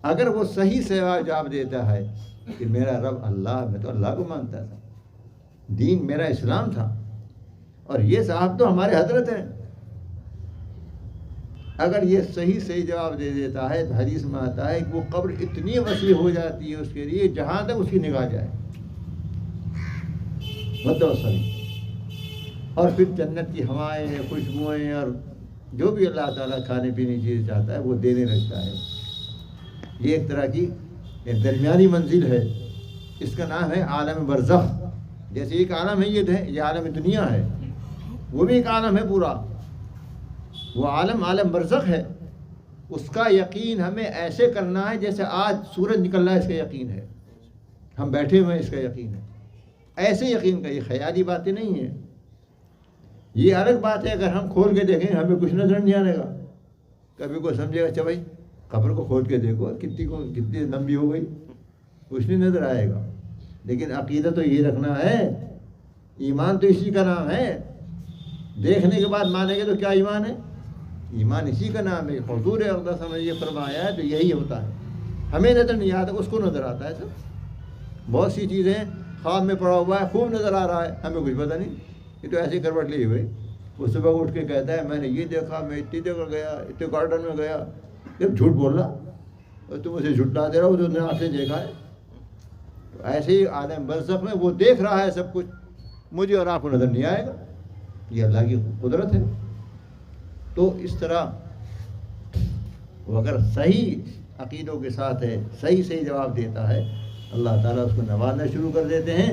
[SPEAKER 2] اگر وہ صحیح سے جواب دیتا ہے کہ میرا رب اللہ، میں تو اللہ کو مانتا تھا، دین میرا اسلام تھا، اور یہ صاحب تو ہمارے حضرت ہیں، اگر یہ صحیح جواب دے دیتا ہے تو حدیث میں آتا ہے کہ وہ قبر اتنی وسیع ہو جاتی ہے اس کے لیے جہاں تک اس کی نگاہ جائے، متوسل، اور پھر جنت کی ہوائیں، خوشبوئیں، اور جو بھی اللہ تعالیٰ کھانے پینے کی چیز چاہتا ہے وہ دینے لگتا ہے۔ یہ ایک طرح کی ایک درمیانی منزل ہے، اس کا نام ہے عالم برزخ۔ جیسے ایک عالم ہے یہ عالم دنیا ہے، وہ بھی ایک عالم ہے پورا، وہ عالم برزخ ہے۔ اس کا یقین ہمیں ایسے کرنا ہے جیسے آج سورج نکل رہا ہے، اس کا یقین ہے، ہم بیٹھے ہوئے ہیں، اس کا یقین ہے، ایسے یقین کا، یہ خیالی باتیں نہیں ہیں۔ یہ الگ بات ہے اگر ہم کھول کے دیکھیں ہمیں کچھ نظر نہیں آنے گا، کبھی کوئی سمجھے گا اچھا بھائی قبر کو کھول کے دیکھو کتنی لمبی ہو گئی، کچھ نہیں نظر آئے گا۔ لیکن عقیدہ تو یہ رکھنا ہے، ایمان تو اسی کا نام ہے، دیکھنے کے بعد مانیں گے تو کیا ایمان ہے، ایمان اسی کا نام ہے۔ حضور اقدس نے یہ فرمایا ہے تو یہی ہوتا ہے، ہمیں نظر نہیں آتا، اس کو نظر آتا ہے سب۔ بہت سی چیزیں خواب میں پڑا ہوا ہے، خوب نظر آ رہا ہے، ہمیں کچھ پتہ نہیں، یہ تو ایسی کروٹ لی ہوئی۔ وہ صبح اٹھ کے کہتا ہے میں نے یہ دیکھا، میں اتنی جگہ گیا، اتنے گارڈن میں گیا، جب جھوٹ بول رہا اور تم اسے جھٹلا دے رہا ہو، جو نے آپ سے دیکھا ہے۔ تو ایسے ہی عالم برزخ میں وہ دیکھ رہا ہے سب کچھ، مجھے اور آپ کو نظر نہیں آئے گا، یہ اللہ کی قدرت ہے۔ تو اس طرح وہ اگر صحیح عقیدوں کے ساتھ ہے، صحیح جواب دیتا ہے، اللہ تعالیٰ اس کو نوازنا شروع کر دیتے ہیں،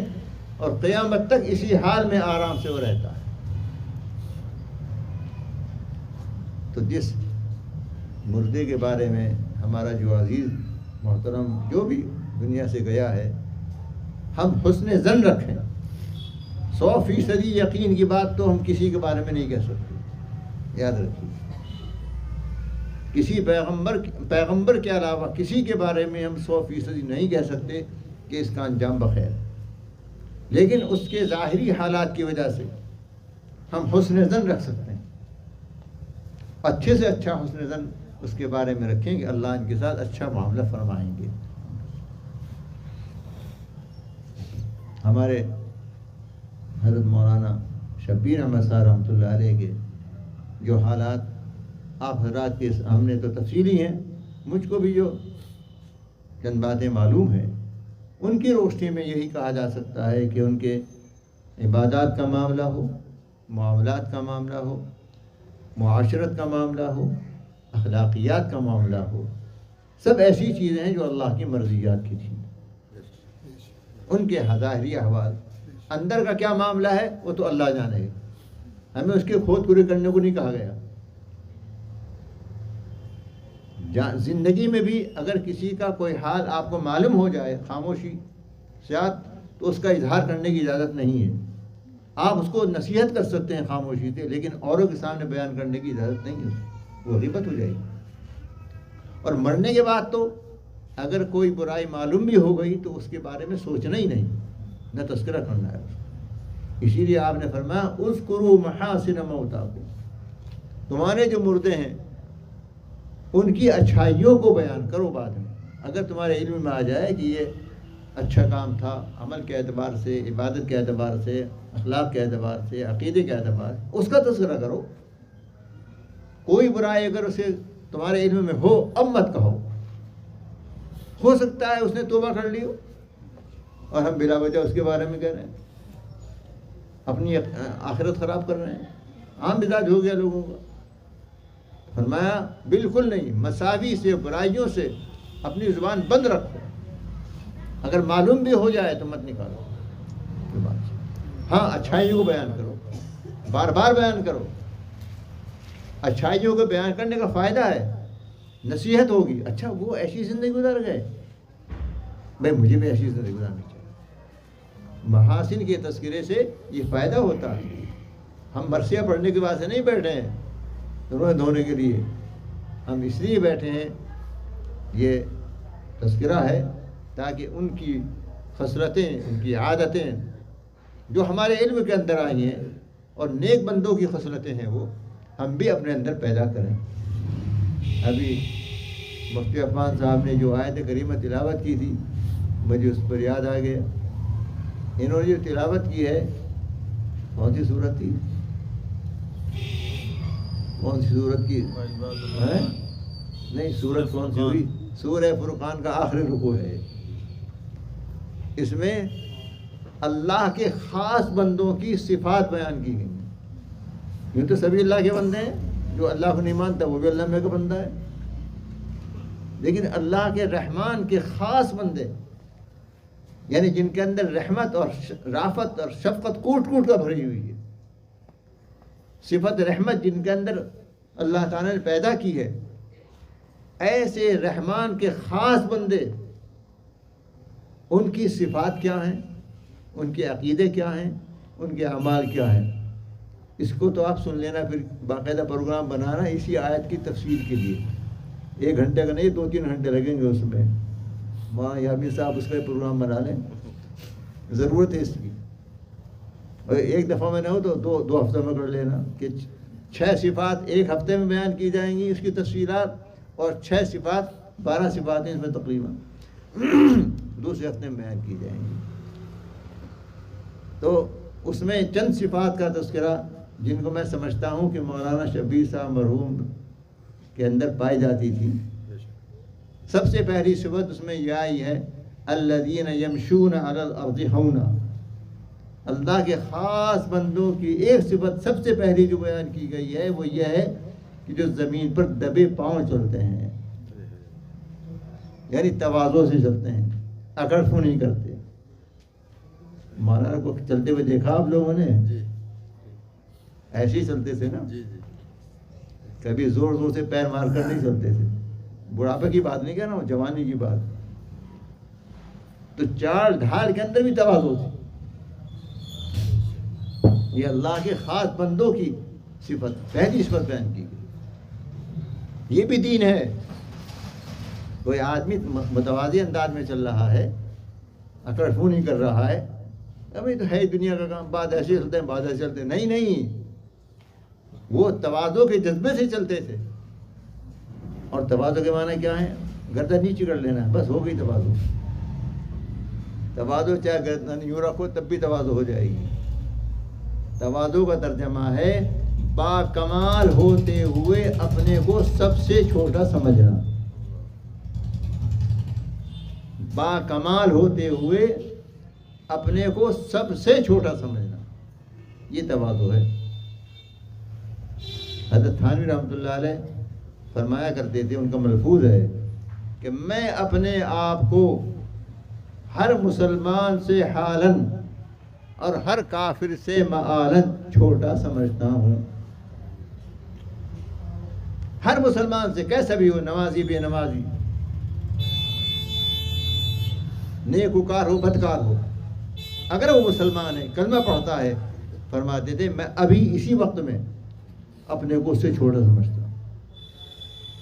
[SPEAKER 2] اور قیامت تک اسی حال میں آرام سے وہ رہتا ہے۔ تو جس مردے کے بارے میں ہمارا جو عزیز محترم جو بھی دنیا سے گیا ہے، ہم حسن ظن رکھیں، 100% یقین کی بات تو ہم کسی کے بارے میں نہیں کہہ سکتے، یاد رکھیے۔ کسی پیغمبر کے علاوہ کسی کے بارے میں ہم 100% نہیں کہہ سکتے کہ اس کا انجام بخیر، لیکن اس کے ظاہری حالات کی وجہ سے ہم حسن ظن رکھ سکتے ہیں، اچھے سے اچھا حسن ظن اس کے بارے میں رکھیں کہ اللہ ان کے ساتھ اچھا معاملہ فرمائیں گے۔ ہمارے حضرت مولانا شبیر احمد صاحب رحمۃ اللہ علیہ کے جو حالات آپ حضرات کے سامنے تو تفصیلی ہیں، مجھ کو بھی جو چند باتیں معلوم ہیں ان کی روشنی میں یہی کہا جا سکتا ہے کہ ان کے عبادات کا معاملہ ہو، معاملات کا معاملہ ہو، معاشرت کا معاملہ ہو، اخلاقیات کا معاملہ ہو، سب ایسی چیزیں ہیں جو اللہ کی مرضیات کی تھیں۔ ان کے ظاہری احوال، اندر کا کیا معاملہ ہے وہ تو اللہ جانے گا، ہمیں اس کے کھود پورے کرنے کو نہیں کہا گیا۔ زندگی میں بھی اگر کسی کا کوئی حال آپ کو معلوم ہو جائے خاموشی سیاحت، تو اس کا اظہار کرنے کی اجازت نہیں ہے۔ آپ اس کو نصیحت کر سکتے ہیں خاموشی سے، لیکن اوروں کے سامنے بیان کرنے کی اجازت نہیں ہے، وہ غیبت ہو جائے گی۔ اور مرنے کے بعد تو اگر کوئی برائی معلوم بھی ہو گئی تو اس کے بارے میں سوچنا ہی نہیں، نہ تذکرہ کرنا ہے۔ اسی لیے آپ نے فرمایا اذکروا محاسن موتاکم، تمہارے جو مردے ہیں ان کی اچھائیوں کو بیان کرو بعد میں۔ اگر تمہارے علم میں آ جائے کہ یہ اچھا کام تھا، عمل کے اعتبار سے، عبادت کے اعتبار سے، اخلاق کے اعتبار سے، عقیدے کے اعتبار سے، اس کا تذکرہ کرو۔ کوئی برائی اگر اسے تمہارے علم میں ہو اب مت کہو، ہو سکتا ہے اس نے توبہ کر لی ہو اور ہم بلا وجہ اس کے بارے میں کہہ رہے ہیں، اپنی آخرت خراب کر رہے ہیں۔ عام مزاج ہو گیا لوگوں کا۔ فرمایا بالکل نہیں، مساوی سے، برائیوں سے اپنی زبان بند رکھو، اگر معلوم بھی ہو جائے تو مت نکالو۔ ہاں اچھائیوں کو بیان کرو، بار بار بیان کرو۔ اچھائیوں کو بیان کرنے کا فائدہ ہے، نصیحت ہوگی، اچھا وہ ایسی زندگی گزار گئے، بھائی مجھے بھی ایسی زندگی گزارنی چاہیے۔ محاسن کے تذکرے سے یہ فائدہ ہوتا ہے۔ ہم مرثیہ پڑھنے کے بعد سے نہیں بیٹھے ہیں روح دھونے کے لیے، ہم اس لیے بیٹھے ہیں، یہ تذکرہ ہے تاکہ ان کی خصلتیں، ان کی عادتیں جو ہمارے علم کے اندر آئی ہیں اور نیک بندوں کی خصلتیں ہیں وہ ہم بھی اپنے اندر پیدا کریں۔ ابھی مفتی عفان صاحب نے جو آیت کریمہ تلاوت کی تھی مجھے اس پر یاد آ گیا۔ انہوں نے جو تلاوت کی ہے کون سی صورت تھی؟ کون سی صورت کی ہے؟ نہیں، صورت کون سی ہوئی؟ سورہ فرقان کا آخری رکوع ہے۔ اس میں اللہ کے خاص بندوں کی صفات بیان کی گئی ہیں۔ یوں تو سبھی اللہ کے بندے ہیں، جو اللہ کو نہیں مانتا وہ بھی اللہ میں کا بندہ ہے، لیکن اللہ کے رحمان کے خاص بندے، یعنی جن کے اندر رحمت اور رافت اور شفقت کوٹ کوٹ کا بھری ہوئی ہے، صفت رحمت جن کے اندر اللہ تعالیٰ نے پیدا کی ہے، ایسے رحمان کے خاص بندے، ان کی صفات کیا ہیں، ان کے عقیدے کیا ہیں، ان کے اعمال کیا ہیں، اس کو تو آپ سن لینا، پھر باقاعدہ پروگرام بنانا اسی آیت کی تفسیر کے لیے۔ 1 گھنٹے کا نہیں، 2-3 گھنٹے لگیں گے اس میں۔ وہاں یامین صاحب اس کا پروگرام بنا لیں، ضرورت ہے اس کی۔ اور ایک دفعہ میں نہ ہو تو 2 ہفتہ میں کر لینا کہ 6 صفات 1 ہفتے میں بیان کی جائیں گی اس کی تفصیلات، اور 6 صفات 12 صفات ہیں اس میں تقریباً دوسرے ہفتے میں بیان کی جائیں گی۔ تو اس میں چند صفات کا تذکرہ جن کو میں سمجھتا ہوں کہ مولانا شبیر صاحب مرحوم کے اندر پائی جاتی تھی۔ سب سے پہلی صفت اس میں یہ آئی ہے الذین یمشون علی الارض ہونا۔ اللہ کے خاص بندوں کی ایک صفت سب سے پہلی جو بیان کی گئی ہے وہ یہ ہے کہ جو زمین پر دبے پاؤں چلتے ہیں، یعنی تواضع سے چلتے ہیں، اکڑ فو نہیں کرتے۔ مولانا کو چلتے ہوئے دیکھا آپ لوگوں نے؟ ایسے ہی چلتے تھے نا، کبھی زور زور سے پیر مار کر نہیں چلتے تھے۔ بڑھاپے کی بات نہیں کہہ رہا ہوں، جوانی کی بات۔ تو چال ڈھال کے اندر بھی تواضع تھی۔ یہ اللہ کے خاص بندوں کی صفت، پہلی صفت بیان کی گئی۔ یہ بھی دین ہے۔ کوئی آدمی متواضع انداز میں چل رہا ہے، اکڑ فو نہیں کر رہا ہے، ابھی تو ہے دنیا کا کام، بعد ایسے چلتے ہیں بعد ایسے چلتے ہیں، نہیں، وہ تواضع کے جذبے سے چلتے تھے. اور تواضع کے معنی کیا ہے؟ گردن نیچے کر لینا، بس ہو گئی تواضع. تواضع چاہے گردن یوں رکھو تب بھی تواضع ہو جائے گی. تواضع کا ترجمہ ہے با کمال ہوتے ہوئے اپنے کو سب سے چھوٹا سمجھنا. با کمال ہوتے ہوئے اپنے کو سب سے چھوٹا سمجھنا، یہ تواضع ہے. حضرت تھانوی رحمۃ اللہ علیہ فرمایا کرتے تھے، ان کا ملفوظ ہے کہ میں اپنے آپ کو ہر مسلمان سے حالاً اور ہر کافر سے معالاً چھوٹا سمجھتا ہوں. ہر مسلمان سے کیسا بھی ہو، نمازی بے نمازی، نیکوکار ہو بدکار ہو، اگر وہ مسلمان ہے کلمہ پڑھتا ہے، فرماتے تھے میں ابھی اسی وقت میں اپنے کو اس سے چھوٹا سمجھتا ہوں.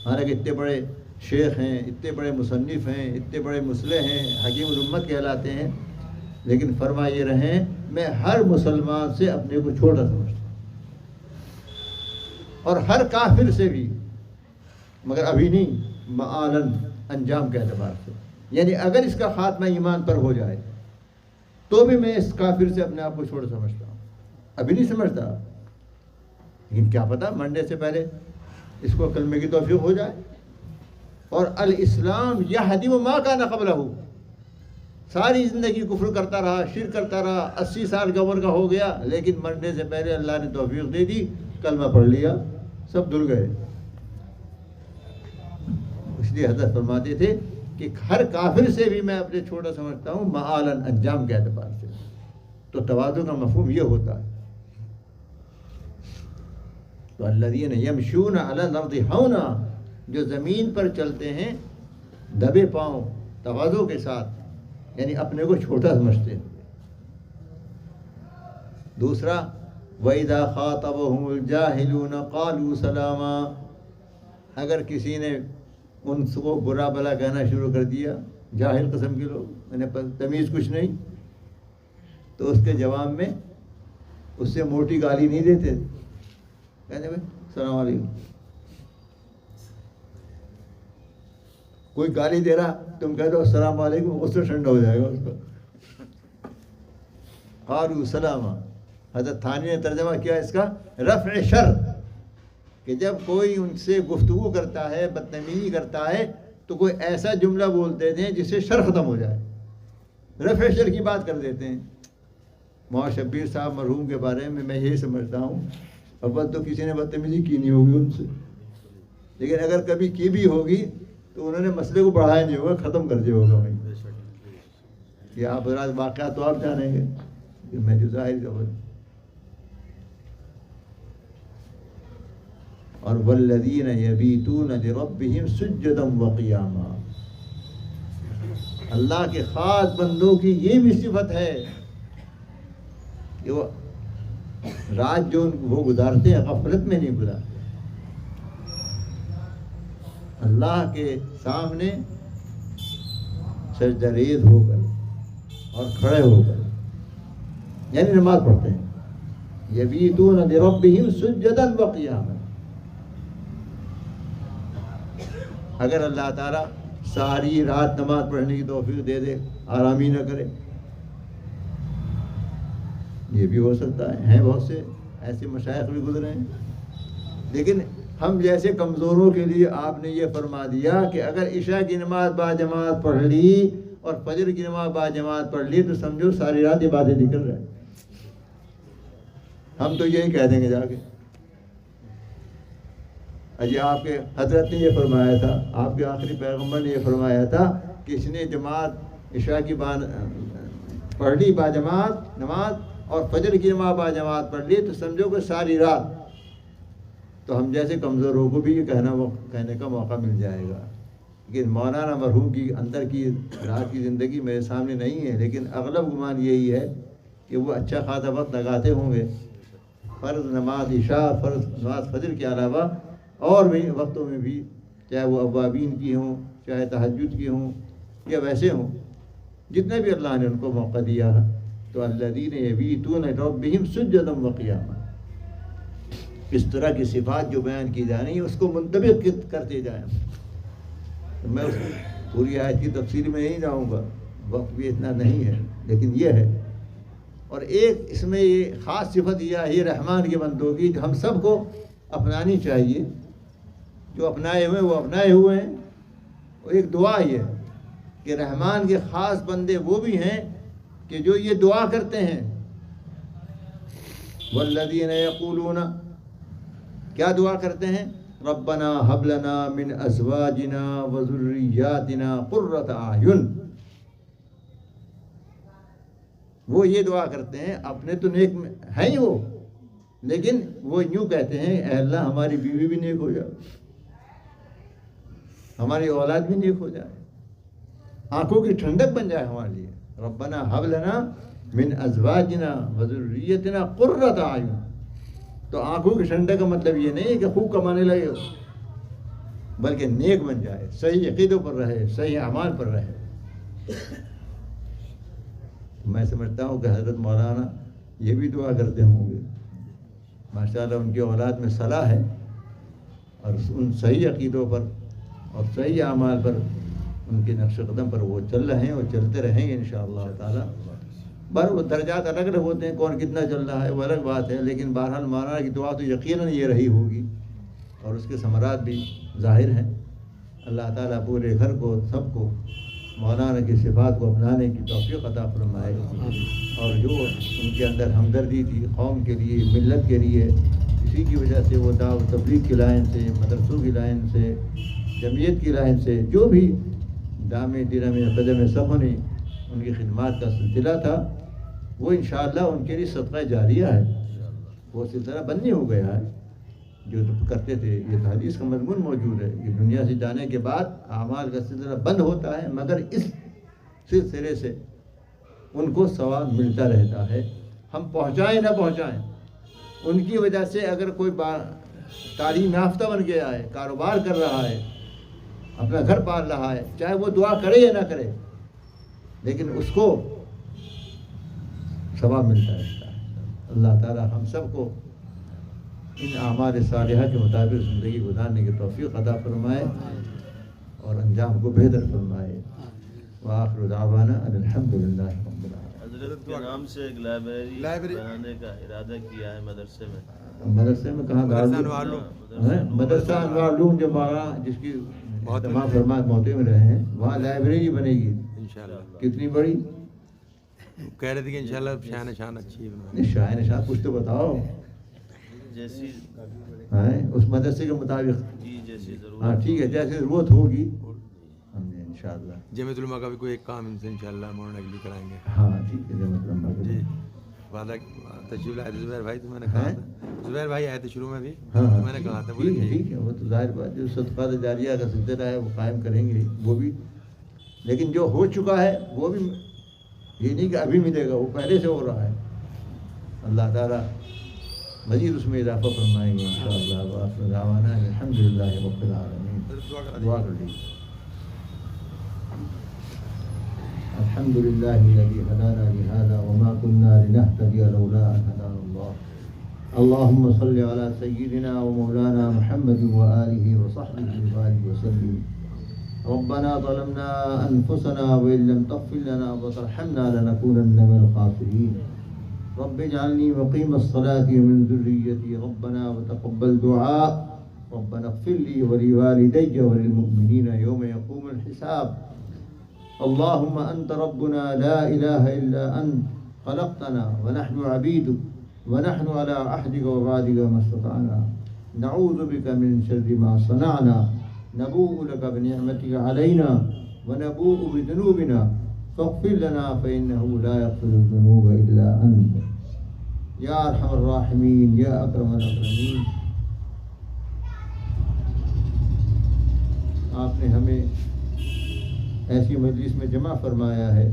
[SPEAKER 2] حالانکہ اتنے بڑے شیخ ہیں، اتنے بڑے مصنف ہیں، اتنے بڑے مصلح ہیں، حکیم الامت کہلاتے ہیں، لیکن فرمائے رہیں میں ہر مسلمان سے اپنے کو چھوٹا سمجھتا ہوں، اور ہر کافر سے بھی، مگر ابھی نہیں، معالاً انجام کے اعتبار سے. یعنی اگر اس کا خاتمہ ایمان پر ہو جائے تو بھی میں اس کافر سے اپنے آپ کو چھوٹا سمجھتا ہوں. ابھی نہیں سمجھتا، لیکن کیا پتہ مرنے سے پہلے اس کو کلمے کی توفیق ہو جائے. اور الاسلام یہدم ما کان قبلہ، ساری زندگی کفر کرتا رہا، شرک کرتا رہا، 80 سال کی عمر کا ہو گیا، لیکن مرنے سے پہلے اللہ نے توفیق دے دی، کلمہ پڑھ لیا، سب دھل گئے. اس لیے حضرت فرماتے تھے کہ ہر کافر سے بھی میں اپنے چھوٹا سمجھتا ہوں، معالاً انجام کے اعتبار سے. تو تواضع کا مفہوم یہ ہوتا ہے. تو الذین یمشون علی الارض ہونا، جو زمین پر چلتے ہیں دبے پاؤں تواضع کے ساتھ، یعنی اپنے کو چھوٹا سمجھتے ہیں. دوسرا وَإِذَا خَاطَبَهُمُ الْجَاهِلُونَ قَالُوا سَلَامًا، اگر کسی نے ان کو برا بلا کہنا شروع کر دیا، جاہل قسم کے لوگ، انہیں تمیز کچھ نہیں، تو اس کے جواب میں اس سے موٹی گالی نہیں دیتے، کہتے بھائی السلام علیکم. کوئی گالی دے رہا تم کہہ دو السلام علیکم، غصہ ٹھنڈا ہو جائے گا اس کا. قالوا سلاما، حضرت تھانوی نے ترجمہ کیا اس کا رفع شر، کہ جب کوئی ان سے گفتگو کرتا ہے، بدتمیزی کرتا ہے، تو کوئی ایسا جملہ بول دیتے ہیں جس سے شر ختم ہو جائے، رفع شر کی بات کر دیتے ہیں. مولانا شبیر صاحب مرحوم کے بارے میں یہی سمجھتا ہوں، اب تو کسی نے بدتمیزی کی نہیں ہوگی ان سے، لیکن اگر کبھی کی بھی ہوگی تو انہوں نے مسئلے کو بڑھایا نہیں ہوگا، ختم کر دیا ہوگا وہیں. یہ آپ حضرات واقعات تو آپ جانیں گے، کہ میں جو ظاہر خبر. اور والذین یبیتون لربہم سجدا وقیاما، اللہ کے خاص بندوں کی یہ بھی صفت ہے کہ وہ رات جو وہ گزارتے ہیں غفلت میں نہیں گزارتے، اللہ کے سامنے سجدہ ریز ہو کر اور کھڑے ہو کر، یعنی نماز پڑھتے ہیں. یبیتون لربہم سجدا وقیاما. اگر اللہ تعالیٰ ساری رات نماز پڑھنے کی توفیق دے دے، آرام ہی نہ کرے، یہ بھی ہو سکتا ہے. ہیں بہت سے ایسے مشائخ بھی گزرے ہیں. لیکن ہم جیسے کمزوروں کے لیے آپ نے یہ فرما دیا کہ اگر عشاء کی نماز با جماعت پڑھ لی اور فجر کی نماز با جماعت پڑھ لی تو سمجھو ساری رات عبادت نکل رہے. ہم تو یہی کہہ دیں گے جا کے، اجی آپ کے حضرت نے یہ فرمایا تھا، آپ کے آخری پیغمبر نے یہ فرمایا تھا کہ اس نے جماعت عشاء کی پڑھ لی با جماعت نماز اور فجر کی نماز با جماعت پڑھ لی تو سمجھو کہ ساری رات. تو ہم جیسے کمزوروں کو بھی یہ کہنے کا موقع مل جائے گا. لیکن مولانا مرحوم کی اندر کی رات کی زندگی میرے سامنے نہیں ہے، لیکن اغلب گمان یہی ہے کہ وہ اچھا خاصا وقت لگاتے ہوں گے. فرض نماز عشاء، فرض نماز فجر کے علاوہ اور بھی وقتوں میں بھی، چاہے وہ اوابین کی ہوں، چاہے تہجد کی ہوں یا ویسے ہوں، جتنے بھی اللہ نے ان کو موقع دیا ہے. تو الذین یبیتون لربہم سجدا وقیاما، اس طرح کی صفات جو بیان کی جا رہی ہیں اس کو منطبق کرتے جائیں. میں اس پوری آیت کی تفسیر میں نہیں جاؤں گا، وقت بھی اتنا نہیں ہے، لیکن یہ ہے. اور ایک اس میں یہ خاص صفت یہ رحمان کے بندوں کی جو ہم سب کو اپنانی چاہیے. جو اپنائے ہوئے وہ اپنائے ہوئے ہیں. اور ایک دعا یہ ہے کہ رحمان کے خاص بندے وہ بھی ہیں کہ جو یہ دعا کرتے ہیں. والذین یقولون، کیا دعا کرتے ہیں؟ ربنا هب لنا من ازواجنا وذریاتنا قرۃ اعین. وہ یہ دعا کرتے ہیں، اپنے تو نیک ہیں ہی وہ، لیکن وہ یوں کہتے ہیں اے اللہ ہماری بیوی بھی نیک ہو جائے، ہماری اولاد بھی نیک ہو جائے، آنکھوں کی ٹھنڈک بن جائے ہمارے لیے. ربنا هب لنا من ازواجنا وذریاتنا قرۃ اعین. تو آنکھوں کی ٹھنڈک کا مطلب یہ نہیں ہے کہ خوب کمانے لگے، بلکہ نیک بن جائے، صحیح عقیدوں پر رہے، صحیح اعمال پر رہے. میں سمجھتا ہوں کہ حضرت مولانا یہ بھی دعا کرتے ہوں گے. ماشاءاللہ ان کی اولاد میں صلاح ہے، اور ان صحیح عقیدوں پر اور صحیح اعمال پر، ان کے نقش قدم پر وہ چل رہے ہیں اور چلتے رہیں گے انشاءاللہ تعالی. وہ درجات الگ الگ ہوتے ہیں، کون کتنا چل رہا ہے وہ الگ بات ہے، لیکن بہرحال مولانا کی دعا تو یقیناً یہ رہی ہوگی اور اس کے ثمرات بھی ظاہر ہیں. اللہ تعالیٰ پورے گھر کو، سب کو مولانا کی صفات کو اپنانے کی توفیق عطا فرمائے، اور جو ان کے اندر ہمدردی تھی قوم کے لیے، ملت کے لیے، اسی کی وجہ سے وہ دعوت تبلیغ کی لائن سے، مدرسوں کی لائن سے، جمعیت کی لائن سے جو بھی دامِ درم قدم سخنی ان کی خدمات کا سلسلہ تھا، وہ انشاءاللہ ان کے لیے صدقہ جاریہ ہے. وہ سلسلہ بند نہیں ہو گیا ہے جو کرتے تھے. یہ تو حدیث کا مضمون موجود ہے کہ دنیا سے جانے کے بعد اعمال کا سلسلہ بند ہوتا ہے، مگر اس سلسلے سے ان کو ثواب ملتا رہتا ہے. ہم پہنچائیں نہ پہنچائیں، ان کی وجہ سے اگر کوئی تعلیم یافتہ بن گیا ہے، کاروبار کر رہا ہے، اپنا گھر پال رہا ہے، چاہے وہ دعا کرے یا نہ کرے، لیکن اس کو ثواب ملتا رہتا ہے. اللہ تعالی ہم سب کو ان اعمال صالحہ کے مطابق زندگی گزارنے کی توفیق عطا فرمائے اور انجام کو بہتر فرمائے. وآخر دعوانا ان الحمدللہ رب العالمین.
[SPEAKER 3] حضرت کے نام سے ایک لائبریری بنانے کا ارادہ کیا ہے مدرسے میں.
[SPEAKER 2] مدرسے میں کہاں؟ مدرسہ انوار علوم جو مولانا جس کی تمام فرمات موتے میں رہے ہیں، وہاں لائبریری بنے گی انشاءاللہ. کتنی بڑی؟
[SPEAKER 4] کہہ رہے تھے کہ انشاءاللہ شاہ نشان اچھی ہے.
[SPEAKER 2] شاہ نشان کچھ تو بتاؤ
[SPEAKER 3] جیسی
[SPEAKER 2] اس مدرسے کے مطابق.
[SPEAKER 3] جی جیسی ضرورت.
[SPEAKER 2] ہاں ٹھیک ہے، جیسے ضرورت ہوگی ہم نے انشاءاللہ.
[SPEAKER 4] جامعۃ علماء کا بھی کوئی ایک کام ان سے انشاءاللہ مولانا کے لیے کرائیں گے.
[SPEAKER 2] ہاں ٹھیک ہے. جامعۃ علماء کا
[SPEAKER 4] جی وعدہ تشریف لائے تھے زبیر بھائی، تو میں نے کہا تھا، زبیر بھائی آئے تھے شروع میں بھی،
[SPEAKER 2] ہاں
[SPEAKER 4] میں نے کہا تھا بولے
[SPEAKER 2] ٹھیک ہے. وہ تو ظاہر بات جو صدقہ جاریہ کا سلسلہ ہے وہ قائم کریں گے وہ بھی، لیکن جو ہو چکا ہے وہ بھی یہ نہیں کہ ابھی ملے گا، وہ پہلے سے ہو رہا ہے. اللہ تعالیٰ مزید اس میں اضافہ فرمائیں گے انشاءاللہ. وآخر دعوانا الحمدللہ رب العالمین. دعا کر لیجیے. الحمد للہ الذی ہدانا لہذا وما كنا لنہتدی لولا ان ہدانا اللہ. اللہم صل علی سیدنا ومولانا محمد وآلہ وصحبہ وبارک وسلم. ربنا ظلمنا انفسنا وان لم تغفر لنا وترحمنا لنكونن من الخاسرین. رب اجعلنی مقیم الصلاة ومن ذریتی ربنا وتقبل دعاء. ربنا اغفر لي ولوالدي وللمؤمنين يوم يقوم الحساب. اللهم أنت ربنا لا إله إلا أنت خلقتنا ونحن عبيدك ونحن على عهدك ووعدك ما استطعنا. نعوذ بك من شر ما صنعنا. نبوء لك بنعمتك علينا ونبوء بذنوبنا فاغفر لنا فإنه لا يغفر الذنوب إلا أنت يا أرحم الراحمين يا أكرم الأكرمين. آپ نے ہمیں ایسی مجلس میں جمع فرمایا ہے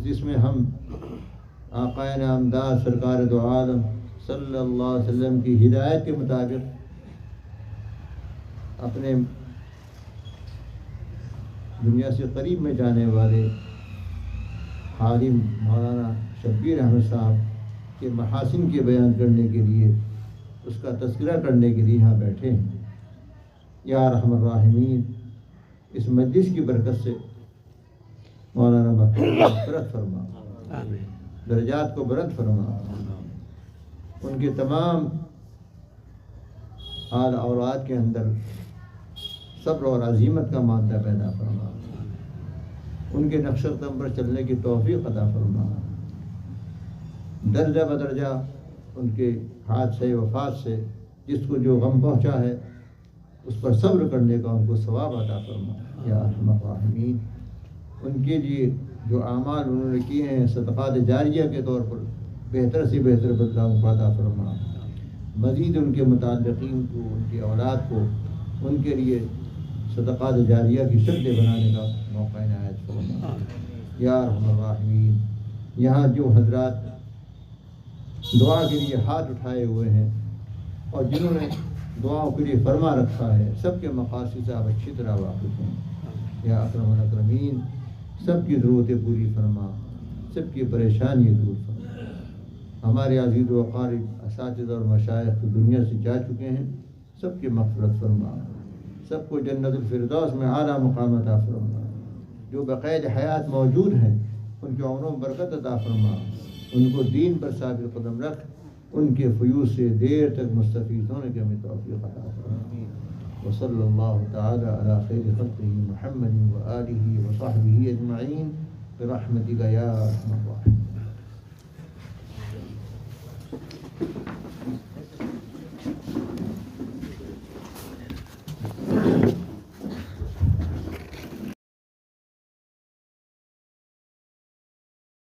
[SPEAKER 2] جس میں ہم آقائے نامدار سرکار دو عالم صلی اللہ علیہ وسلم کی ہدایت کے مطابق اپنے دنیا سے قریب میں جانے والے عالم مولانا شبیر احمد صاحب کے محاسن کے بیان کرنے کے لیے، اس کا تذکرہ کرنے کے لیے یہاں بیٹھے ہیں۔ یا ارحم الراحمین، اس مجلس کی برکت سے مولانا برکت فرما، درجات کو بلند فرما، ان کے تمام آل اولاد کے اندر صبر اور عزیمت کا مادہ پیدا فرما، ان کے نقش قدم پر چلنے کی توفیق عطا فرما، درجہ بدرجہ ان کے حادثہ وفات سے جس کو جو غم پہنچا ہے اس پر صبر کرنے کا ان کو ثواب عطا فرما۔ یا ارحم الراحمین، ان کے لیے جو اعمال انہوں نے کیے ہیں صدقات جاریہ کے طور پر بہتر سے بہتر بدلہ ان کو عطا فرما، مزید ان کے متعلقین کو، ان کی اولاد کو ان کے لیے صدقات جاریہ کی شکل بنانے کا موقع عنایت فرما۔ یا ارحم الراحمین، یہاں جو حضرات دعا کے لیے ہاتھ اٹھائے ہوئے ہیں اور جنہوں نے دعاؤں کے لیے فرما رکھا ہے، سب کے مقاصد سے آپ اچھی طرح واقف ہیں۔ یا اکرم الاکرمین، سب کی ضرورتیں پوری فرما، سب کی پریشانی دور فرما۔ ہمارے عزیز و اقارب اساتذہ اور مشائخ تو دنیا سے جا چکے ہیں، سب کی مغفرت فرما، سب کو جنت الفردوس میں اعلیٰ مقام عطا فرما۔ جو بقید حیات موجود ہیں ان کے عمروں میں برکت عطا فرما، ان کو دین پر ثابت قدم رکھ، ان کے فیوز سے دیر تک مستفید ہونے کی ہمیں توفیق عطا فرما۔ وصلی اللہ تعالی علی خیر خلقہ محمد وآلہ وصحبہ اجمعین برحمتک یا ارحم الراحمین۔